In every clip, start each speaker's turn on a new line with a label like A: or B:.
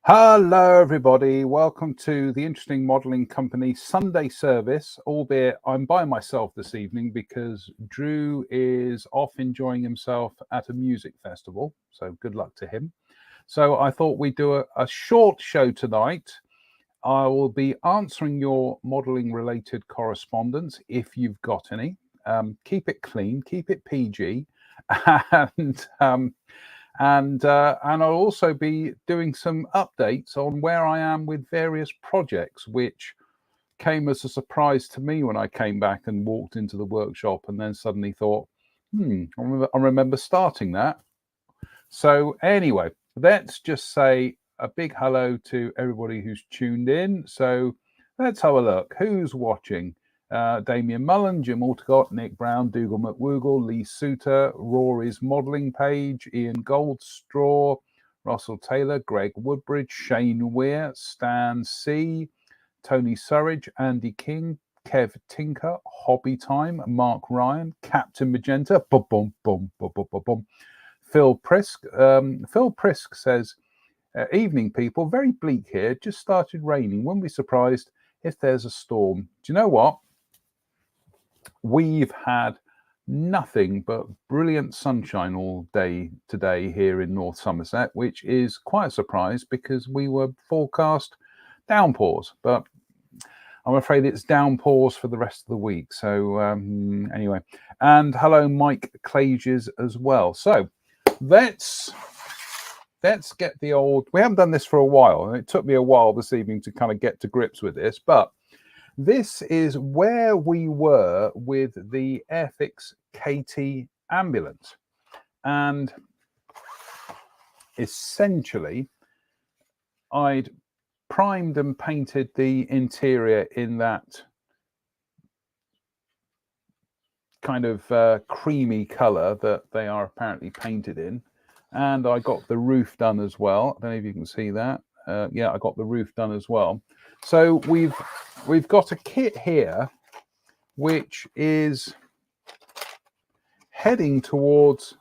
A: Hello everybody, welcome to the Interesting Modelling Company Sunday service, albeit I'm by myself this evening because Drew is off enjoying himself at a music festival, so good luck to him. So I thought we'd do a short show tonight. I will be answering your modelling related correspondence if you've got any. Keep it clean, keep it PG, and I'll also be doing some updates on where I am with various projects, which came as a surprise to me when I came back and walked into the workshop and then suddenly thought, I remember starting that. So anyway, let's just say a big hello to everybody who's tuned in. So let's have a look. Who's watching? Damien Mullen, Jim Alticott, Nick Brown, Dougal McWoogle, Lee Suter, Rory's modelling page, Ian Goldstraw, Russell Taylor, Greg Woodbridge, Shane Weir, Stan C, Tony Surridge, Andy King, Kev Tinker, Hobby Time, Mark Ryan, Captain Magenta, Phil Prisk. Phil Prisk says, evening people, very bleak here, just started raining. Wouldn't be surprised if there's a storm. Do you know what? We've had nothing but brilliant sunshine all day today here in North Somerset, which is quite a surprise because we were forecast downpours, but I'm afraid it's downpours for the rest of the week. So anyway, and hello Mike Clages as well. So let's get the old, we haven't done this for a while, and it took me a while this evening to kind of get to grips with this, but this is where we were with the Airfix KT ambulance. And essentially, I'd primed and painted the interior in that kind of creamy colour that they are apparently painted in. And I got the roof done as well. I don't know if you can see that. Yeah, I got the roof done as well. So we've got a kit here which is heading towards,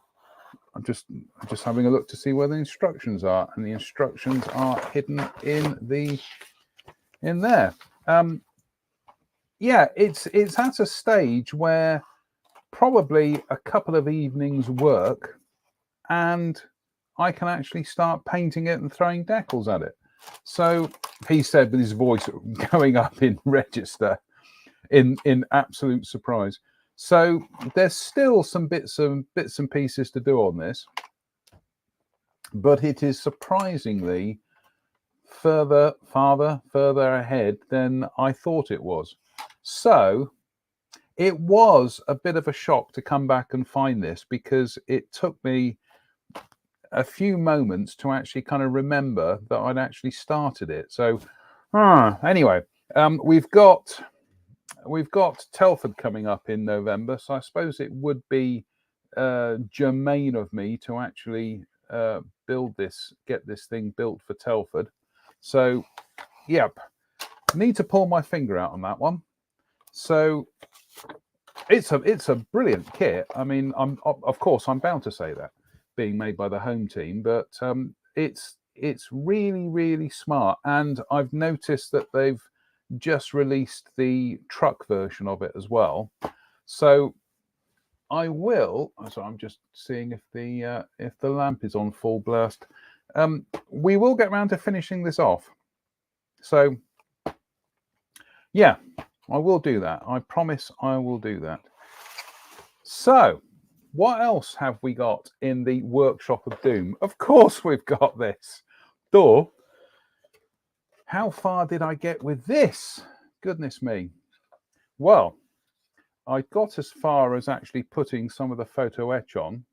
A: I'm just having a look to see where the instructions are, and the instructions are hidden in there. Yeah, it's at a stage where probably a couple of evenings work and I can actually start painting it and throwing decals at it. So he said with his voice going up in register in absolute surprise. So there's still some bits and pieces to do on this, but it is surprisingly further ahead than I thought it was. So it was a bit of a shock to come back and find this, because it took me a few moments to actually kind of remember that I'd actually started it. So anyway, we've got Telford coming up in November, so I suppose it would be germane of me to actually get this thing built for Telford. So yep, need to pull my finger out on that one. So it's a brilliant kit. I mean, of course I'm bound to say that, being made by the home team, but it's really smart. And I've noticed that they've just released the truck version of it as well. So I'm just seeing if the lamp is on full blast. We will get around to finishing this off. So yeah, I will do that. I promise I will do that. So what else have we got in the workshop of doom? Of course we've got this. Though, how far did I get with this? Goodness me. Well, I got as far as actually putting some of the photo etch on.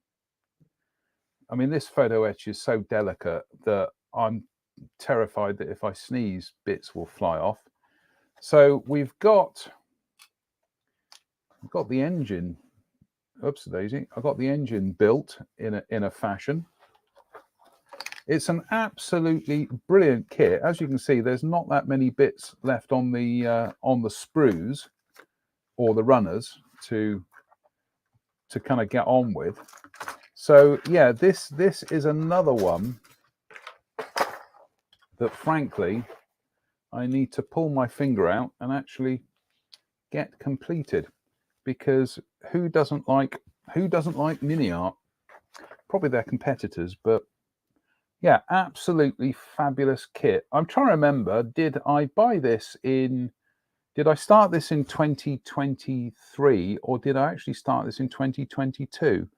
A: I mean, this photo etch is so delicate that I'm terrified that if I sneeze, bits will fly off. So we've got the engine. Oops, daisy! I got the engine built in a fashion. It's an absolutely brilliant kit. As you can see, there's not that many bits left on the sprues or the runners to kind of get on with. So yeah, this is another one that frankly I need to pull my finger out and actually get completed, because who doesn't like mini art? Probably their competitors, but yeah, absolutely fabulous kit. I'm trying to remember, did I start this in 2023 or did I actually start this in 2022?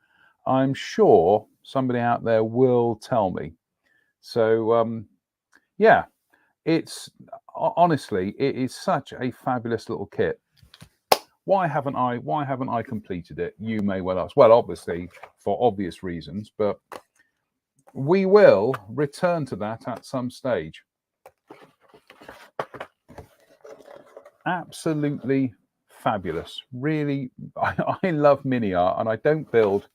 A: I'm sure somebody out there will tell me. So yeah, it's honestly, it is such a fabulous little kit. Why haven't I completed it? You may well ask. Well, obviously for obvious reasons, but we will return to that at some stage. Absolutely fabulous. Really, I love mini art, and I don't build,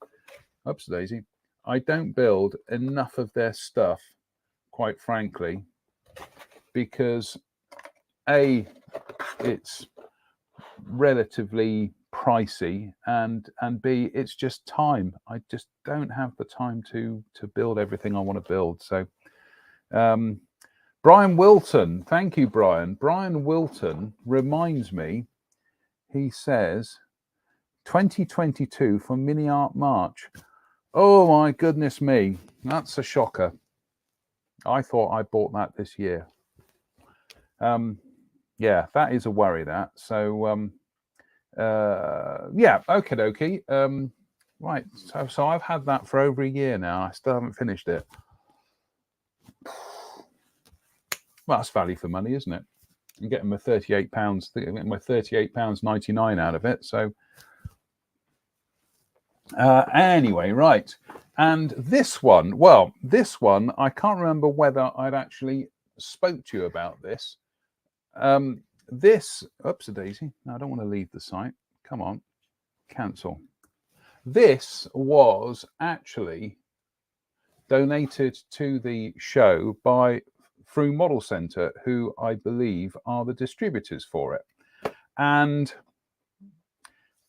A: oops daisy, I don't build enough of their stuff, quite frankly, because A, it's relatively pricey, and B, it's just time. I just don't have the time to build everything I want to build. So Brian Wilton, thank you, Brian. Brian Wilton reminds me, he says 2022 for Mini Art March. Oh my goodness me, that's a shocker. I thought I bought that this year. Yeah, that is a worry, that. So yeah, okie dokie. Right, so I've had that for over a year now. I still haven't finished it. Well, that's value for money, isn't it? I'm getting my £38. I'm getting my £38.99 out of it. So anyway, right. And this one, well, this one, I can't remember whether I'd actually spoke to you about this. This, oops, a daisy. No, I don't want to leave the site. Come on, cancel. This was actually donated to the show by Through Model Centre, who I believe are the distributors for it. And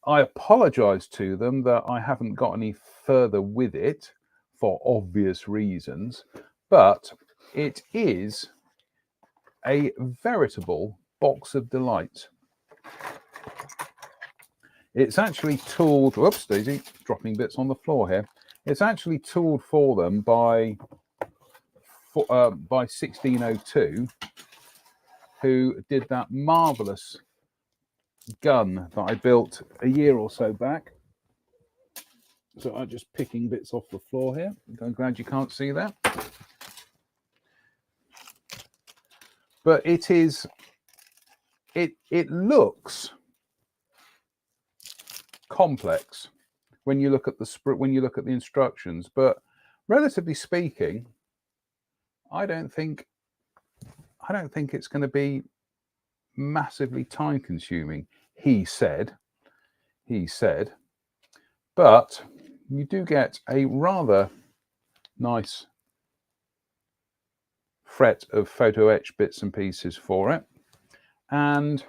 A: I apologise to them that I haven't got any further with it for obvious reasons, but it is a veritable box of delights. It's actually tooled, whoops, daisy, dropping bits on the floor here. It's actually tooled for them by 1602, who did that marvellous gun that I built a year or so back. So I'm just picking bits off the floor here. I'm glad you can't see that. But it is, it looks complex when you look at the instructions, but relatively speaking, I don't think it's going to be massively time consuming, he said, but you do get a rather nice fret of photo etch bits and pieces for it, and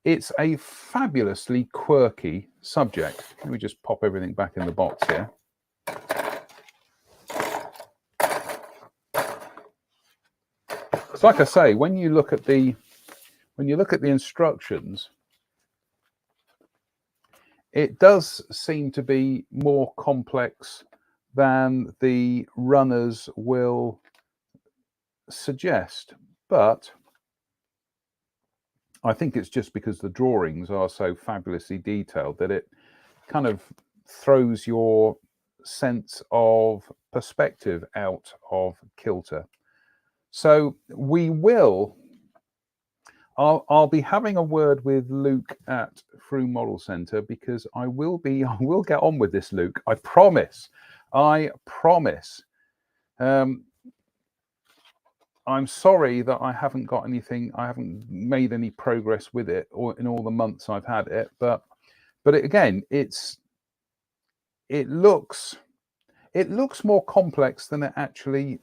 A: it's a fabulously quirky subject. Let me just pop everything back in the box here. It's like I say, when you look at the instructions, it does seem to be more complex than the runners will suggest, but I think it's just because the drawings are so fabulously detailed that it kind of throws your sense of perspective out of kilter. So we will, I'll be having a word with Luke at Through Model Centre, because I will get on with this, Luke. I promise. I promise. I'm sorry that I haven't got anything. I haven't made any progress with it, or in all the months I've had it. But again, it looks more complex than it actually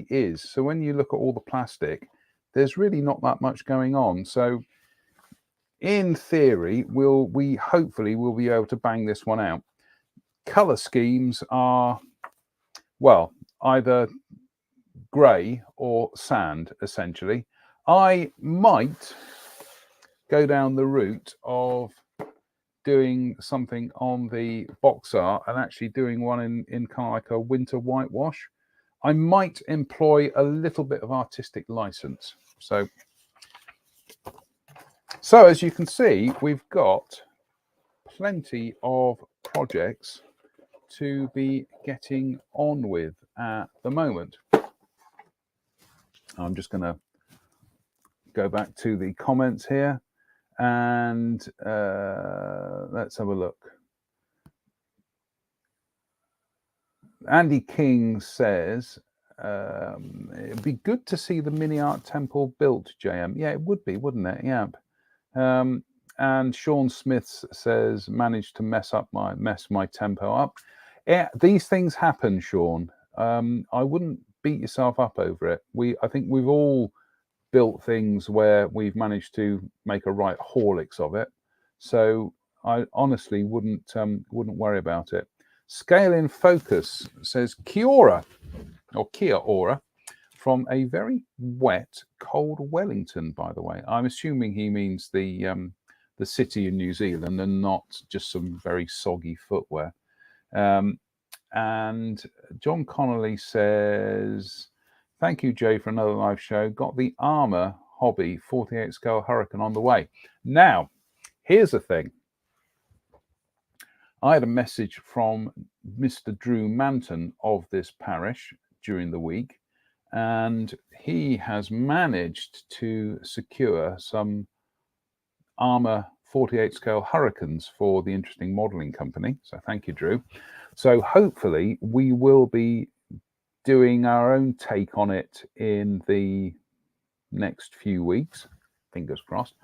A: is. So when you look at all the plastic, there's really not that much going on. So in theory, we hopefully will be able to bang this one out. Color schemes are, well, either grey or sand, essentially. I might go down the route of doing something on the box art and actually doing one in kind of like a winter whitewash. I might employ a little bit of artistic license. So as you can see, we've got plenty of projects to be getting on with at the moment. I'm just going to go back to the comments here, and let's have a look. Andy King says, it'd be good to see the mini art temple built, JM. Yeah, it would be, wouldn't it? Yeah. And Sean Smith says, managed to mess my tempo up. Yeah, these things happen, Sean. I wouldn't beat yourself up over it. I think we've all built things where we've managed to make a right Horlicks of it. So I honestly wouldn't worry about it. Scale in Focus says Kia ora from a very wet, cold Wellington, by the way. I'm assuming he means the city in New Zealand and not just some very soggy footwear. And John Connolly says, thank you, Jay, for another live show. Got the Armour Hobby 48 scale Hurricane on the way. Now, here's the thing. I had a message from Mr. Drew Manton of this parish during the week, and he has managed to secure some Armour 48 scale Hurricanes for the Interesting Modelling Company. So thank you, Drew. So hopefully we will be doing our own take on it in the next few weeks, fingers crossed.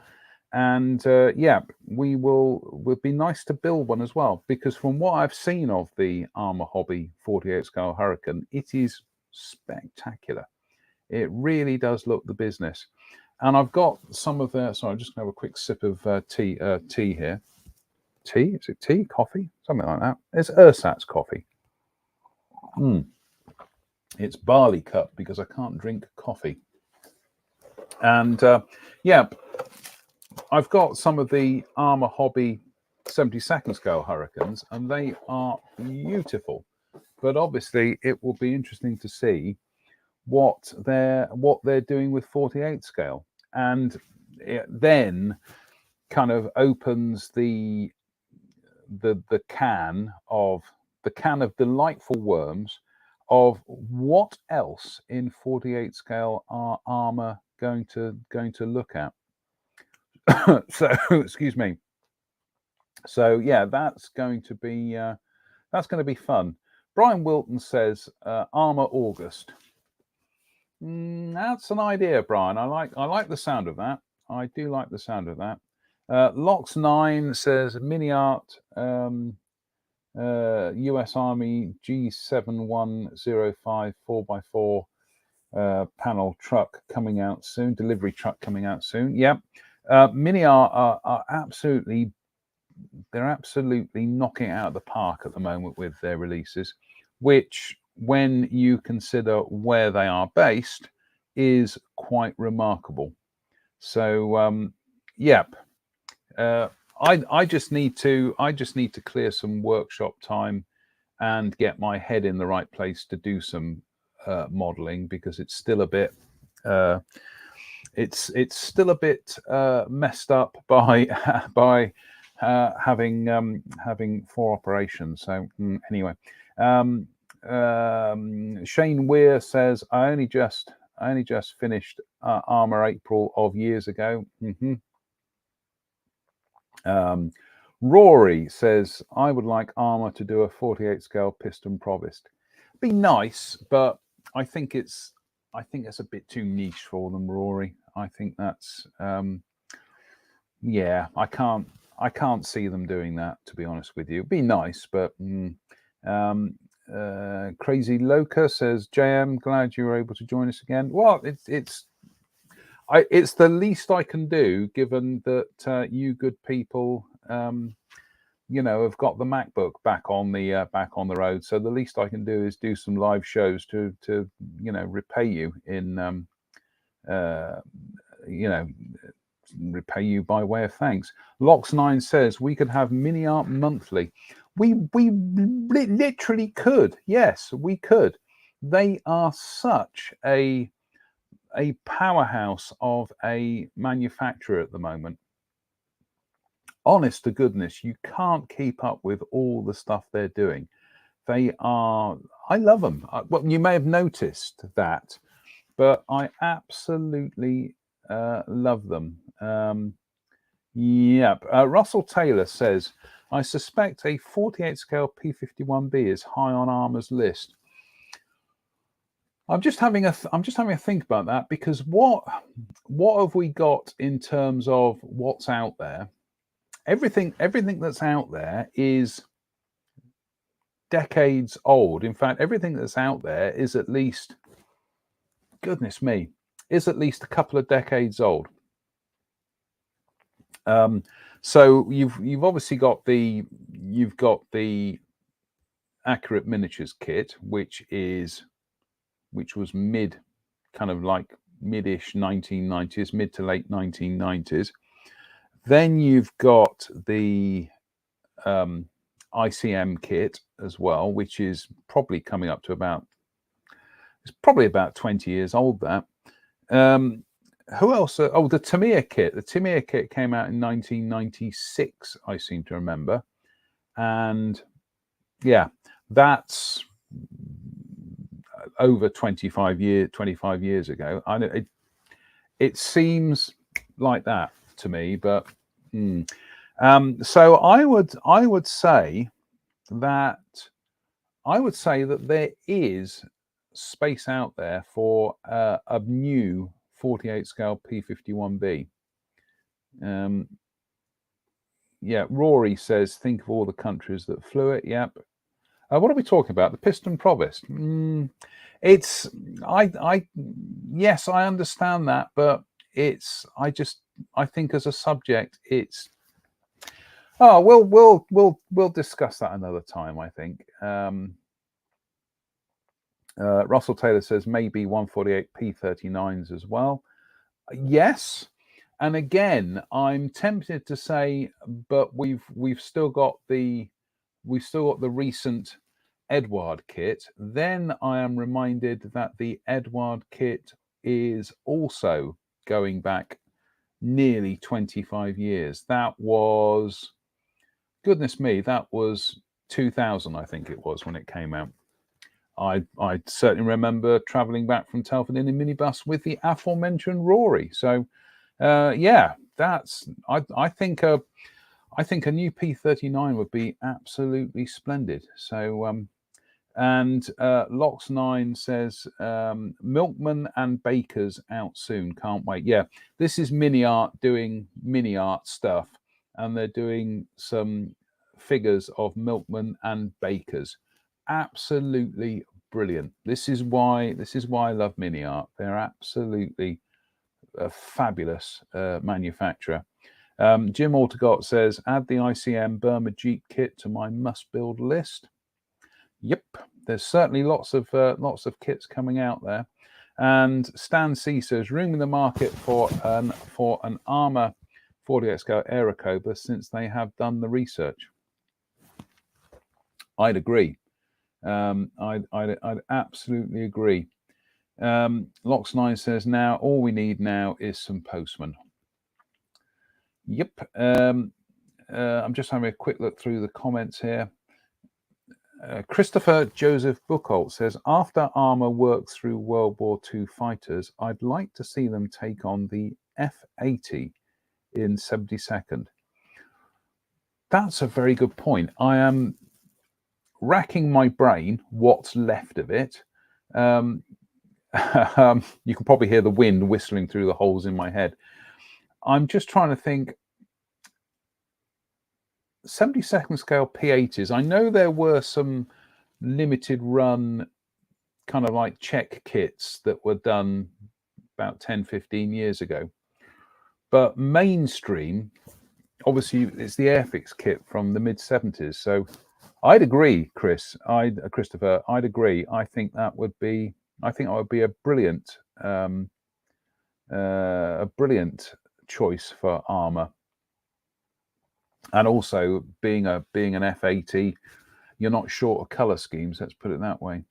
A: And yeah, would be nice to build one as well, because from what I've seen of the Armour Hobby 48 scale Hurricane, it is spectacular. It really does look the business. And I've got some of the, sorry, I'm just gonna have a quick sip of tea here. Tea? Is it tea? Coffee? Something like that. It's Ersatz coffee. It's barley cup because I can't drink coffee. And yeah, I've got some of the Armour Hobby 72nd scale Hurricanes, and they are beautiful. But obviously, it will be interesting to see what they're doing with 48 scale, and it then kind of opens the can of delightful worms of what else in 48 scale are Armour going to look at. So excuse me. So yeah, that's going to be fun. Brian Wilton says Armour August. That's an idea, Brian. I like the sound of that. I do like the sound of that. Lox9 says mini art US Army G7105 4x4 panel truck coming out soon. Delivery truck coming out soon. Yeah. Mini art are absolutely knocking it out of the park at the moment with their releases, which, when you consider where they are based, is quite remarkable. So yep. I just need to clear some workshop time and get my head in the right place to do some modeling, because it's still a bit messed up by having 4 operations. So anyway, Shane Weir says, I only just I only just finished Armour April of years ago. Rory says, I would like Armour to do a 48 scale piston provost. Be nice, but I think it's a bit too niche for them, Rory. I think that's yeah, I can't see them doing that, to be honest with you. It'd be nice, but Crazy Loca says, JM, glad you were able to join us again. Well, it's the least I can do, given that you good people you know, have got the MacBook back on the road. So the least I can do is do some live shows to you know, repay you in you know, repay you by way of thanks. Lox9 says we could have mini art monthly. We literally could. Yes, we could. They are such a powerhouse of a manufacturer at the moment. Honest to goodness, you can't keep up with all the stuff they're doing. They are, I love them. Well, you may have noticed that, but I absolutely love them. Yep. Russell Taylor says, I suspect a 48 scale P51B is high on Armour's list. I'm just having a think about that, because what have we got in terms of what's out there? Everything that's out there is decades old. In fact, everything that's out there is at least, goodness me, is at least a couple of decades old. So you've obviously got the Accurate Miniatures kit, which was mid-ish 1990s, mid to late 1990s. Then you've got the ICM kit as well, which is probably coming up to about 20 years old. That who else? Oh, the Tamiya kit. The Tamiya kit came out in 1996, I seem to remember, and yeah, that's over 25 years ago. I know it seems like that to me, but so I would say that there is space out there for a new 48 scale P51B. Yeah, Rory says, think of all the countries that flew it. Yep. What are we talking about? The piston provost. Yes, I understand that, but I think as a subject, it's. Oh, we'll discuss that another time, I think. Russell Taylor says maybe 148 P39s as well. Yes, and again, I'm tempted to say, but we've still got the recent Edward kit. Then I am reminded that the Edward kit is also going back nearly 25 years. That was, goodness me, that was 2000, I think it was, when it came out. I certainly remember traveling back from Telford in a minibus with the aforementioned Rory. So yeah, that's I think a new P39 would be absolutely splendid. So and Lox9 says Milkman and Bakers out soon, can't wait. Yeah, this is Mini Art doing Mini Art stuff, and they're doing some figures of Milkman and Bakers. Absolutely brilliant. This is why I love Mini Art. They're absolutely a fabulous manufacturer. Jim Altegott says, add the ICM Burma Jeep kit to my must-build list. Yep, there's certainly lots of kits coming out there. And Stan C says, room in the market for an Armour 48 scale Aerocoba since they have done the research. I'd agree. I'd absolutely agree. Lox9 says, now all we need now is some postmen. Yep. I'm just having a quick look through the comments here. Christopher Joseph Buchholz says, after Armour works through World War II fighters, I'd like to see them take on the F-80 in 72nd. That's a very good point. I am racking my brain what's left of it. You can probably hear the wind whistling through the holes in my head. I'm just trying to think. 72nd scale P80s. I know there were some limited run kind of like Czech kits that were done about 10, 15 years ago. But mainstream, obviously, it's the Airfix kit from the mid-70s. So I'd agree, Christopher, I'd agree. I think that would be a brilliant choice for Armour. And also, being an F-80, you're not short of colour schemes. Let's put it that way.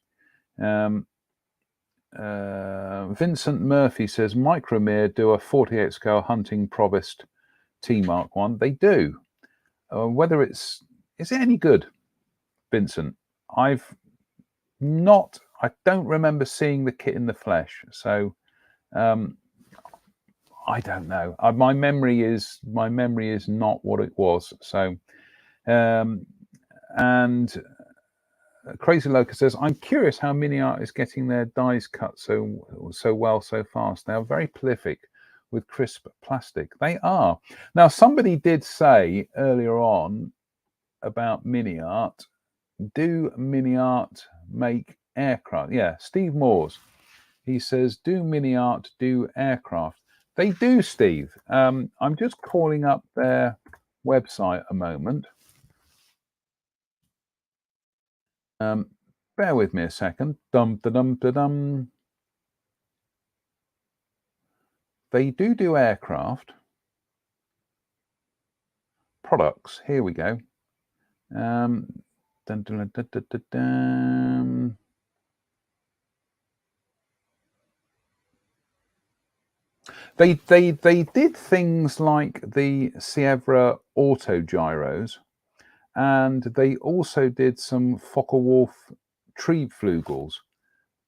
A: Vincent Murphy says Micromere do a 48 scale hunting Provost T Mark 1. They do. Whether is it any good, Vincent? I don't remember seeing the kit in the flesh, so I don't know. My memory is not what it was. So, and Crazy Locust says, I'm curious how Mini Art is getting their dies cut so well so fast. They are very prolific with crisp plastic. They are. Now, somebody did say earlier on about Mini Art, do Mini Art make aircraft? Yeah, Steve Moores. He says, do Mini Art do aircraft? They do, Steve. I'm just calling up their website a moment. Bear with me a second. Dum-da-dum-da-dum. They do aircraft products. Here we go. Dun, dun, dun, dun, dun, dun, dun. They did things like the Sierra auto gyros, and they also did some Focke-Wulf Triebflügels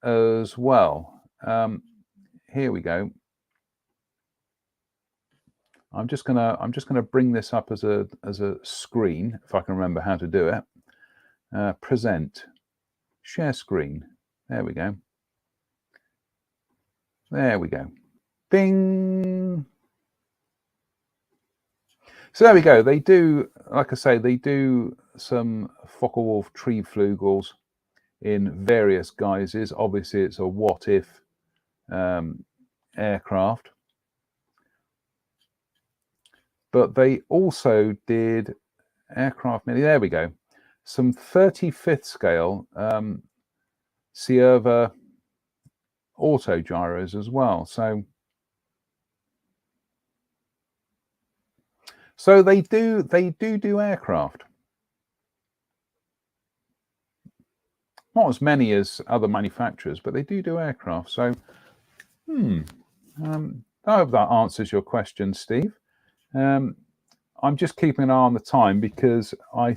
A: as well. Here we go. I'm just gonna bring this up as a screen if I can remember how to do it. Present, share screen. There we go. There we go. Bing. So there we go. They do, like I say, they do some Focke-Wulf Triebflügels in various guises. Obviously, it's a what-if aircraft. But they also did aircraft mini. There we go. Some 35th scale Sierra auto gyros as well. So they do aircraft. Not as many as other manufacturers, but they do aircraft. So, I hope that answers your question, Steve. I'm just keeping an eye on the time because I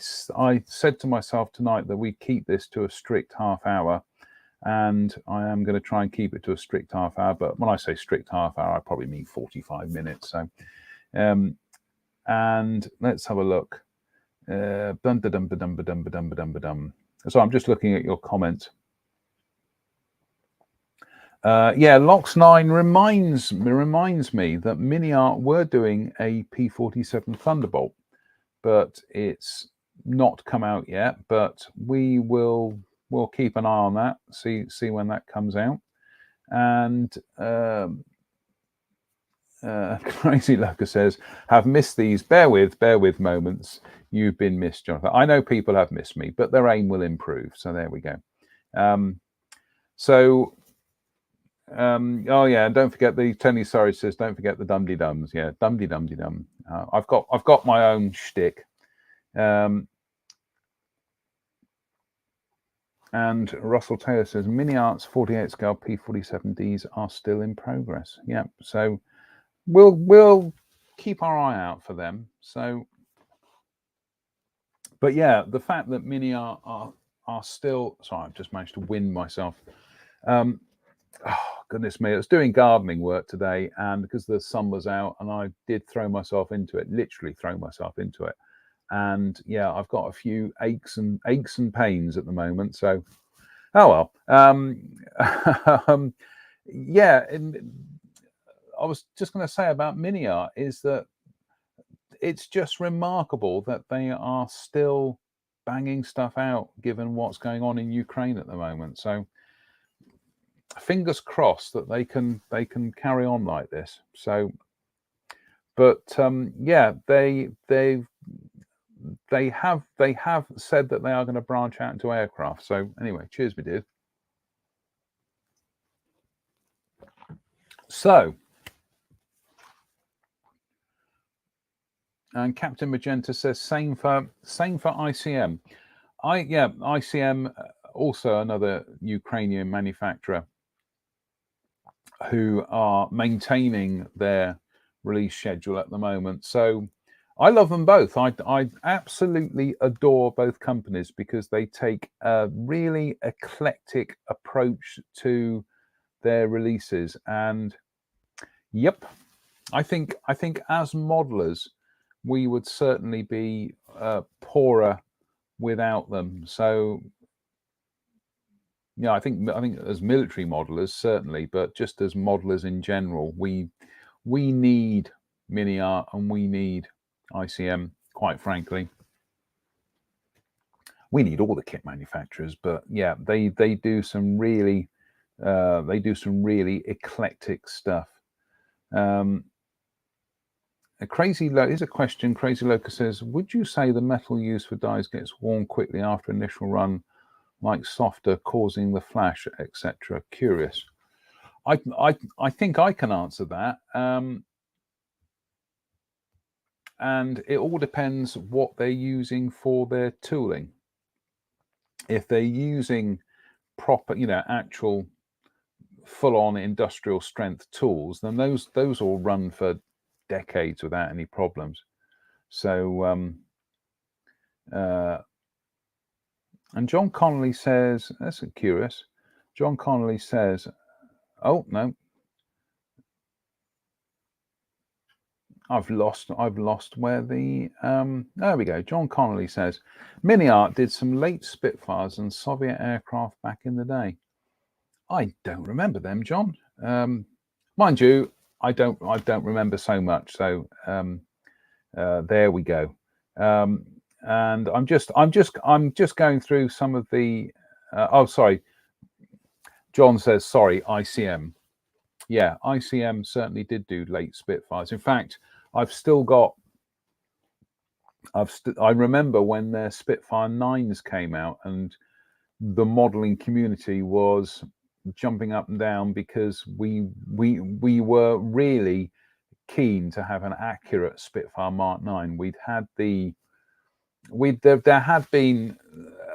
A: said to myself tonight that we keep this to a strict half hour, and I am going to try and keep it to a strict half hour. But when I say strict half hour, I probably mean 45 minutes. So, and let's have a look. So I'm just looking at your comment. Yeah, Lox9 reminds me that Mini Art were doing a P-47 Thunderbolt, but it's not come out yet. But we'll keep an eye on that, see when that comes out. And Crazy Loca says, have missed these. Bear with moments. You've been missed, Jonathan. I know people have missed me, but their aim will improve. So there we go. Oh yeah, and don't forget the Tony Sorry says, don't forget the Dum Dums. Yeah, Dum Dum. I've got my own shtick. And Russell Taylor says, Mini Art's 48 scale P-47Ds are still in progress. Yeah, so we'll keep our eye out for them. So, but yeah, the fact that Mini Art are are still. Sorry, I've just managed to wind myself. Oh, goodness me, I was doing gardening work today, and because the sun was out, and I did throw myself into it, literally throw myself into it. And yeah, I've got a few aches and pains at the moment. So, oh well. Yeah, I was just going to say about Mini Art is that it's just remarkable that they are still banging stuff out, given what's going on in Ukraine at the moment. So, fingers crossed that they can carry on like this. So, but yeah, they have said that they are going to branch out into aircraft. So anyway, cheers, me dude. So, and Captain Magenta says same for ICM. ICM, also another Ukrainian manufacturer who are maintaining their release schedule at the moment. So I love them both. I absolutely adore both companies because they take a really eclectic approach to their releases. And yep, I think as modelers, we would certainly be poorer without them. So yeah, I think as military modelers certainly, but just as modelers in general, we need Mini Art and we need ICM. Quite frankly, we need all the kit manufacturers, but yeah, they do some really eclectic stuff. Here's a question. Crazy Loca says, would you say the metal used for dyes gets worn quickly after initial run, like softer, causing the flash, etc.? Curious. I think I can answer that. And it all depends what they're using for their tooling. If they're using proper, actual full-on industrial strength tools, then those will run for decades without any problems. So, and John Connolly says, that's curious. John Connolly says, oh no, I've lost where the there we go. John Connolly says, Mini Art did some late Spitfires and Soviet aircraft back in the day. I don't remember them, John. Mind you, I don't remember so much. So there we go. And I'm just going through some of the. Oh, sorry. John says sorry. ICM. Yeah, ICM certainly did do late Spitfires. In fact, I've still got. I remember when their Spitfire 9s came out, and the modelling community was jumping up and down because we were really keen to have an accurate Spitfire Mark 9. There had been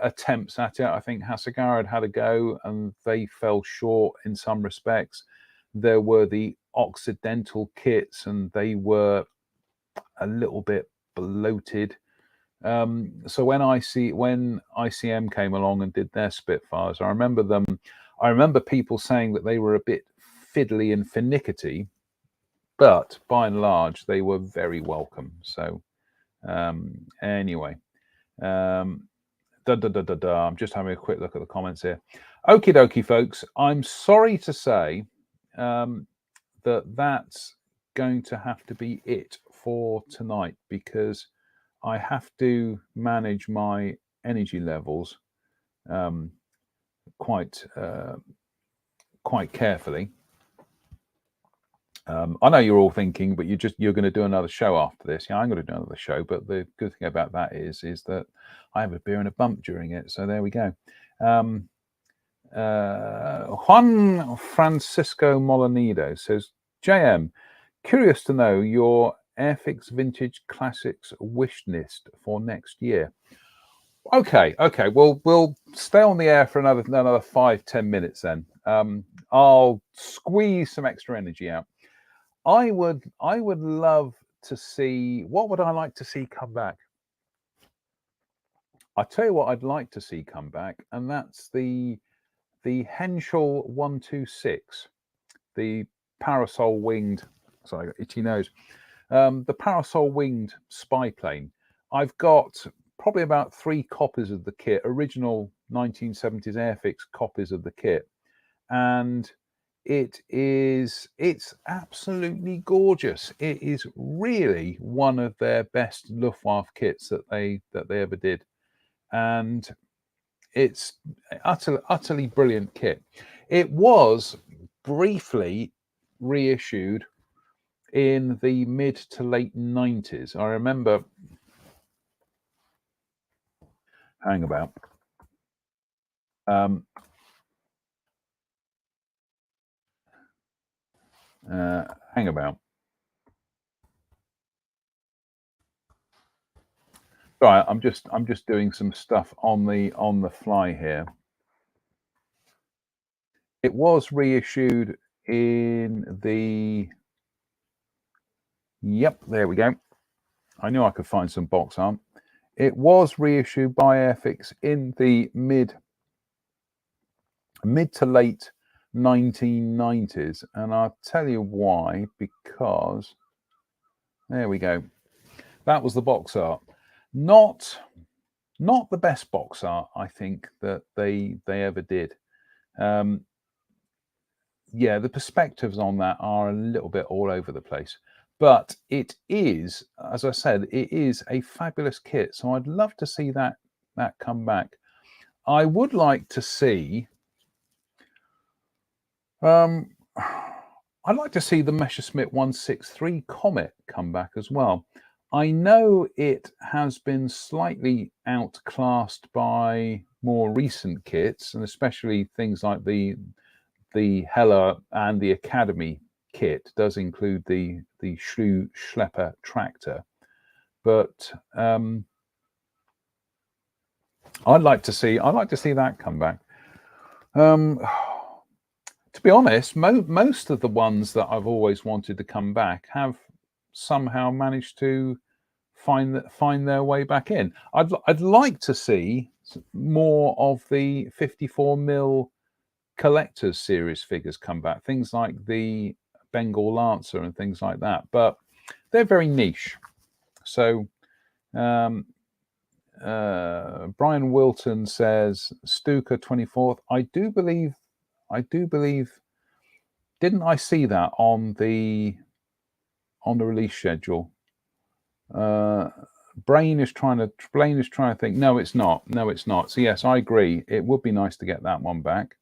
A: attempts at it. I think Hasegawa had a go and they fell short in some respects. There were the Occidental kits and they were a little bit bloated. So when ICM came along and did their Spitfires, I remember people saying that they were a bit fiddly and finicky, but by and large they were very welcome. So anyway, I'm just having a quick look at the comments here. Okie dokie, folks. I'm sorry to say that that's going to have to be it for tonight because I have to manage my energy levels quite carefully. I know you're all thinking, but you're going to do another show after this. Yeah, I'm going to do another show, but the good thing about that is that I have a beer and a bump during it. So there we go. Juan Francisco Molinido says, JM, curious to know your Airfix Vintage Classics wish list for next year. Okay. We'll stay on the air for another 5-10 minutes then. I'll squeeze some extra energy out. I would love to see, what would I like to see come back? I tell you what I'd like to see come back, and that's the Henschel 126, the parasol winged. Sorry, itchy nose. The parasol winged spy plane. I've got probably about 3 copies of the kit, original 1970s Airfix copies of the kit, and it's absolutely gorgeous. It is really one of their best Luftwaffe kits that they ever did, and it's utterly brilliant kit. It was briefly reissued in the mid to late 90s. I remember. Hang about. Hang about. Right, I'm just doing some stuff on the fly here. It was reissued in the. Yep, there we go. I knew I could find some box art. It was reissued by Airfix in the mid to late 1990s, and I'll tell you why. Because there we go. That was the box art. Not the best box art, I think, that they ever did. Yeah, the perspectives on that are a little bit all over the place, but it is, as I said, it is a fabulous kit. So I'd love to see that come back. I would like to see. I'd like to see the Messerschmitt 163 Comet come back as well. I know it has been slightly outclassed by more recent kits, and especially things like the Heller and the Academy kit does include the Schlepper tractor, but I'd like to see that come back. To be honest, most of the ones that I've always wanted to come back have somehow managed to find their way back in. I'd like to see more of the 54mm collectors series figures come back, things like the Bengal Lancer and things like that, but they're very niche. So Brian Wilton says Stuka 24th. I do believe. Didn't I see that on the release schedule? Blaine is trying to think. No, it's not. So yes, I agree. It would be nice to get that one back.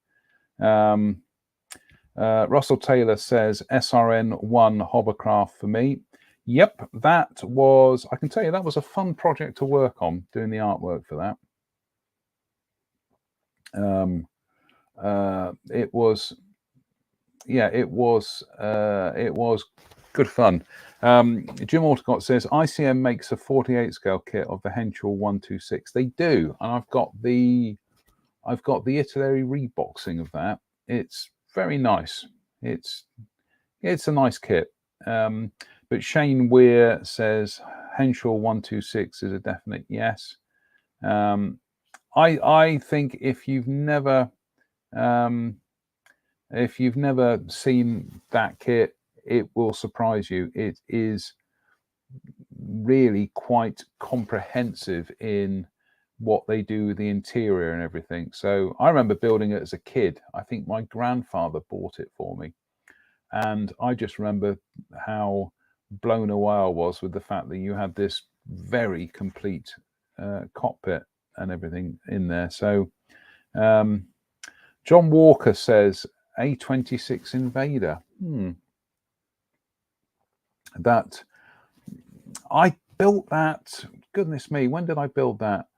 A: Russell Taylor says SRN1 hovercraft for me. Yep, that was. I can tell you that was a fun project to work on, doing the artwork for that. It was. Yeah, it was good fun. Jim Alticott says ICM makes a 48 scale kit of the Henschel 126. They do, and I've got the Italy reboxing of that. It's very nice. It's a nice kit. But Shane Weir says Henschel 126 is a definite yes. I think if you've never seen that kit, it will surprise you. It is really quite comprehensive in what they do with the interior and everything. So I remember building it as a kid. I think my grandfather bought it for me, and I just remember how blown away I was with the fact that you had this very complete cockpit and everything in there. So John Walker says A26 Invader. That I built that. Goodness me, when did I build that?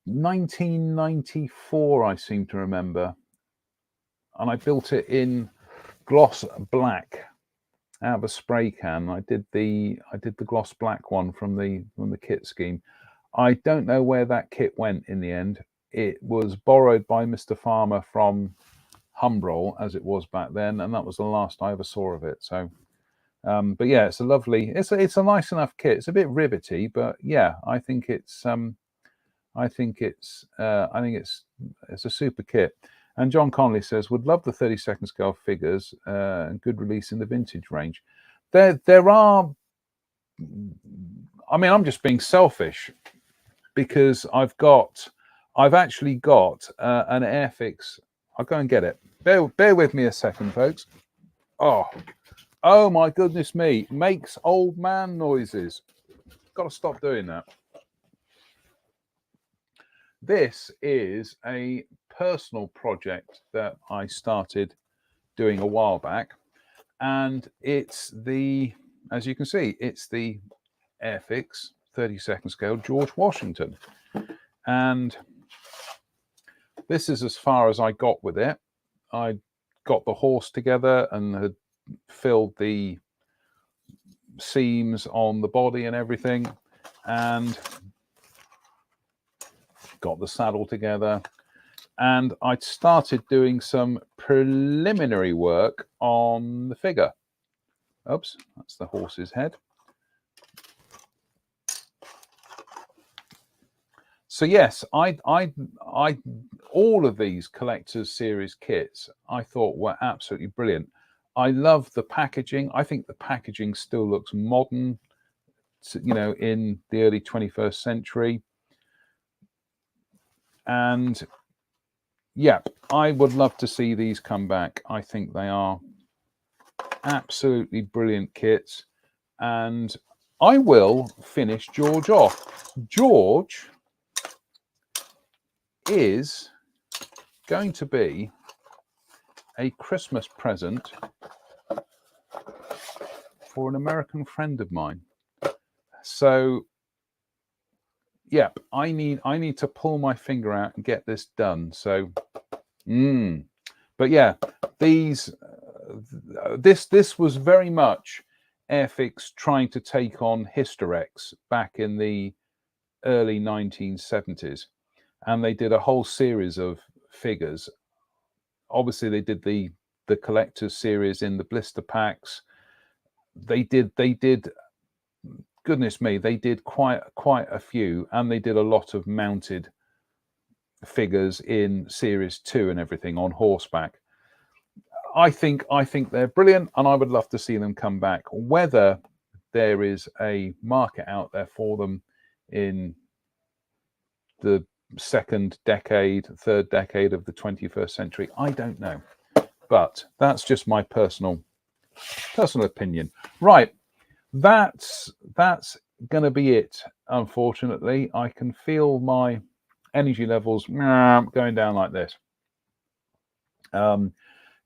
A: 1994, I seem to remember, and I built it in gloss black out of a spray can. I did the gloss black one from the kit scheme. I don't know where that kit went in the end. It was borrowed by Mr. Farmer from Humbrol, as it was back then, and that was the last I ever saw of it. So, but yeah, it's a lovely, it's a nice enough kit. It's a bit ribbety, but yeah, I think it's I think it's a super kit. And John Connolly says, would love the 32nd scale figures and good release in the vintage range. There are, I mean, I'm just being selfish because I've actually got an Airfix. I'll go and get it. Bear with me a second, folks. Oh my goodness me, makes old man noises. Got to stop doing that. This is a personal project that I started doing a while back, and it's the, as you can see, it's the Airfix 32nd scale George Washington, and this is as far as I got with it. I got the horse together and had filled the seams on the body and everything, and got the saddle together, and I'd started doing some preliminary work on the figure. Oops, that's the horse's head. So yes, I all of these collector's series kits I thought were absolutely brilliant. I love the packaging. I think the packaging still looks modern, you know, in the early 21st century. And yeah, I would love to see these come back. I think they are absolutely brilliant kits. And I will finish George off. George is going to be a Christmas present for an American friend of mine. So yeah, I need to pull my finger out and get this done. So but yeah, these this was very much Airfix trying to take on Hysterex back in the early 1970s, and they did a whole series of figures. Obviously they did the collector's series in the blister packs. They did goodness me, they did quite a few, and they did a lot of mounted figures in series 2 and everything on horseback. I think they're brilliant, and I would love to see them come back. Whether there is a market out there for them in the second decade, third decade of the 21st century, I don't know, but that's just my personal opinion. Right, that's going to be it. Unfortunately, I can feel my energy levels going down like this.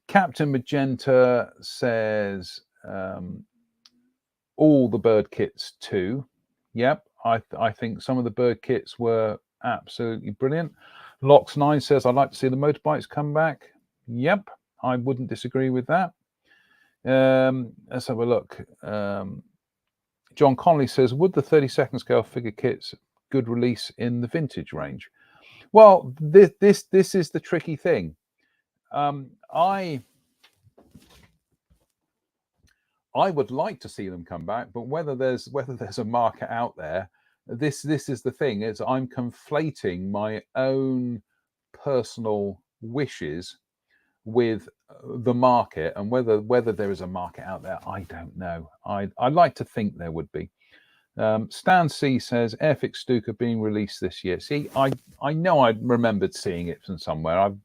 A: Captain Magenta says all the bird kits too. Yep, I think some of the bird kits were absolutely brilliant. Lox9 says I'd like to see the motorbikes come back. Yep, I wouldn't disagree with that. Let's have a look. John Connolly says, would the 32nd scale figure kits good release in the vintage range? Well, this is the tricky thing. I would like to see them come back, but whether there's a market out there, this is the thing. Is I'm conflating my own personal wishes with the market, and whether there is a market out there, I don't know. I'd like to think there would be. Stan C says Airfix Stuka being released this year. See, I know I remembered seeing it from somewhere. I've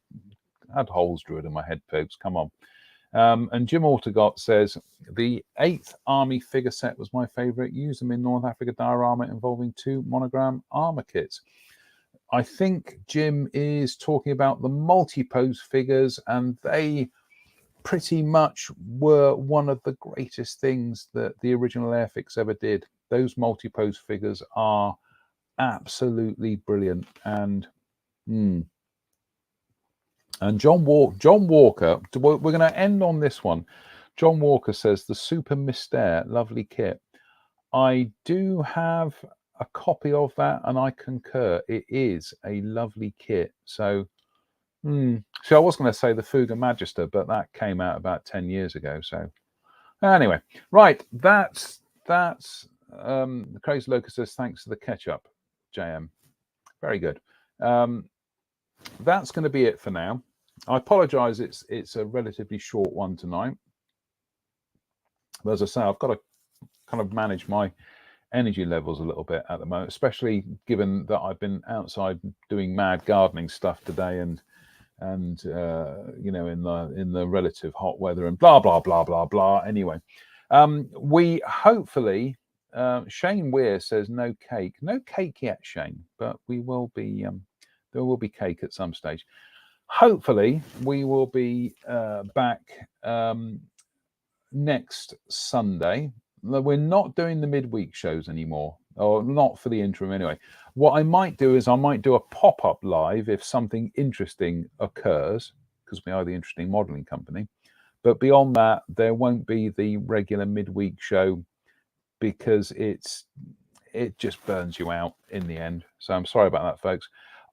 A: had holes drilled in my head, folks. Come on. And Jim Altergott says the 8th Army figure set was my favorite. Used them in North Africa diorama involving 2 monogram armor kits. I think Jim is talking about the multi-pose figures, and they pretty much were one of the greatest things that the original Airfix ever did. Those multi-pose figures are absolutely brilliant. And John Walker, we're going to end on this one. John Walker says the Super Mystère, lovely kit. I do have a copy of that, and I concur. It is a lovely kit. So, so I was going to say the Fuga Magister, but that came out about 10 years ago. So, anyway, right, that's the Crazy Locust says thanks for the ketchup, JM. Very good. That's going to be it for now. I apologize, it's a relatively short one tonight. But as I say, I've got to kind of manage my energy levels a little bit at the moment, especially given that I've been outside doing mad gardening stuff today, and you know, in the relative hot weather and blah blah blah blah blah. Anyway, we hopefully, Shane Weir says no cake yet, Shane, but we will be there will be cake at some stage. Hopefully we will be back next Sunday. We're not doing the midweek shows anymore, or not for the interim anyway. What I might do is I might do a pop-up live if something interesting occurs, because we are the interesting modeling company. But beyond that, there won't be the regular midweek show, because it just burns you out in the end. So I'm sorry about that, folks.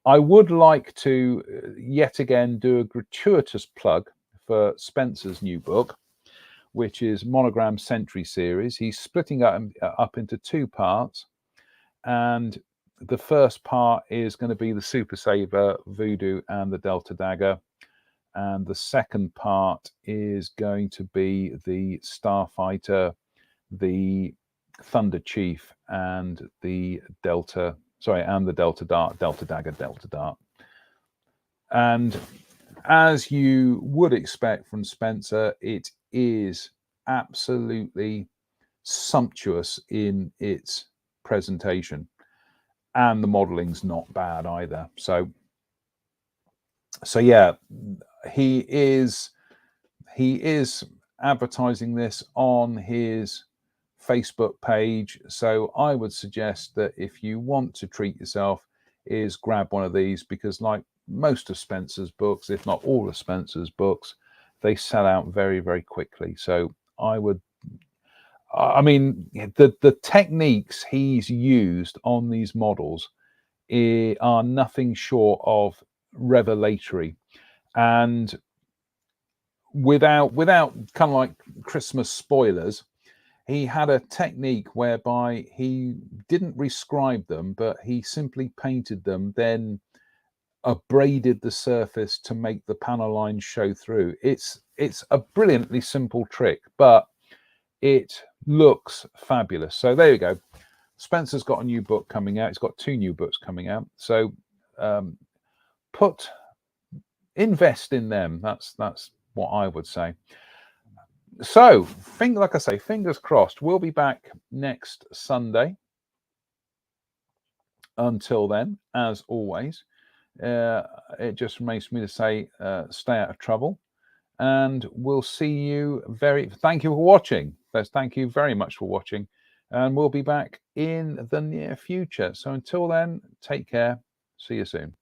A: I would like to yet again do a gratuitous plug for Spencer's new book, which is Monogram Century series. He's splitting up into 2 parts, and the first part is going to be the Super Saver, Voodoo, and the Delta Dagger, and the second part is going to be the Starfighter, the Thunder Chief, and the Delta Dart, Delta Dagger, Delta Dart. And as you would expect from Spencer, it is absolutely sumptuous in its presentation, and the modeling's not bad either. So yeah, he is advertising this on his Facebook page. So I would suggest that if you want to treat yourself, is grab one of these, because like most of Spencer's books, if not all of Spencer's books, they sell out very, very quickly. So I mean, the techniques he's used on these models are nothing short of revelatory, and without kind of like Christmas spoilers, he had a technique whereby he didn't rescribe them, but he simply painted them, then abraded the surface to make the panel lines show through. It's a brilliantly simple trick, but it looks fabulous. So there you go. Spencer's got a new book coming out. He's got 2 new books coming out. So invest in them. That's what I would say. So, like I say, fingers crossed. We'll be back next Sunday. Until then, as always, it just remains for me to say, stay out of trouble, and we'll see you thank you for watching. Thank you very much for watching, and we'll be back in the near future. So until then, take care. See you soon.